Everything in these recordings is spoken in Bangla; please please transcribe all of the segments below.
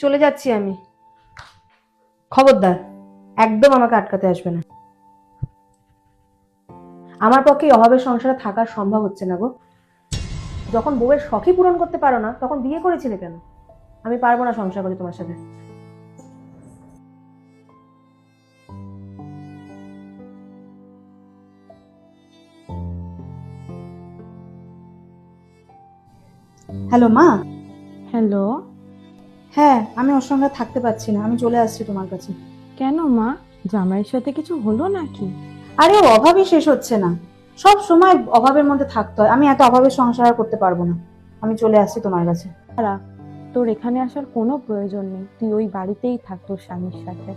চলে যাচ্ছি আমি। খবরদার, একদম আমাকে আটকাতে আসবে না। আমার পক্ষে এই অভাবের সংসারে থাকা সম্ভব হচ্ছে না গো। যখন বউয়ের শখই পূরণ করতে পারো না, তখন বিয়ে করেছিলে কেন? আমি পারবো না সংসার করে তোমার সাথে। হ্যালো মা। হ্যালো। হ্যাঁ, আমি ওর সঙ্গে থাকতে পারছি না, আমি চলে আসছি তোমার কাছে। কেন মা, জামাইয়ের সাথে কিছু হলো নাকি? আরে ও অভাবই শেষ হচ্ছে না, সব সময় অভাবের মধ্যে থাকতে হয়। আমি এত অভাবের সংসার আর করতে পারবো না, আমি চলে আসছি তোমার কাছে। তারা, তোর এখানে আসার কোনো প্রয়োজন নেই, তুই ওই বাড়িতেই থাক তোর স্বামীর সাথে।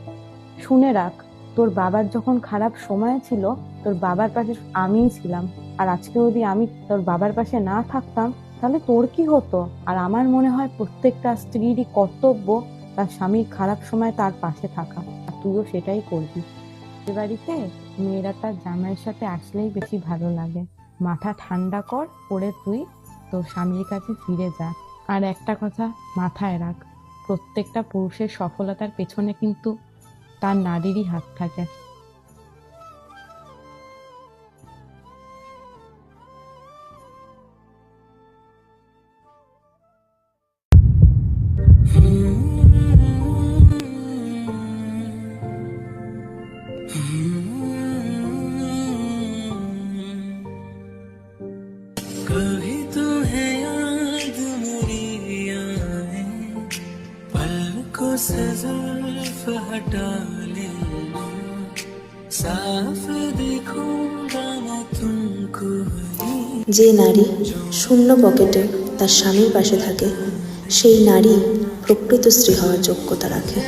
শুনে রাখ, তোর বাবার যখন খারাপ সময় ছিল, তোর বাবার পাশে আমিই ছিলাম। আর আজকে যদি আমি তোর বাবার পাশে না থাকতাম, তাহলে তোর কি হতো? আর আমার মনে হয় প্রত্যেকটা স্ত্রীরই কর্তব্য তার স্বামীর খারাপ সময় তার পাশে থাকা, আর তুইও সেটাই করবি। এ বাড়িতে মেয়েরা তার জামাইয়ের সাথে আসলেই বেশি ভালো লাগে। মাথা ঠান্ডা করে তুই তোর স্বামীর কাছে ফিরে যা। আর একটা কথা মাথায় রাখ, প্রত্যেকটা পুরুষের সফলতার পেছনে কিন্তু তার নারীরই হাত থাকে। कभी तुम्हें याद मेरी आए, पलकों से जुल्फ हटा लेना, साफ देखूंगा मैं तुमको। যে নারী শূন্য পকেটে তার স্বামীর পাশে থাকে, সেই নারী প্রকৃত স্ত্রী হওয়ার যোগ্যতা রাখে।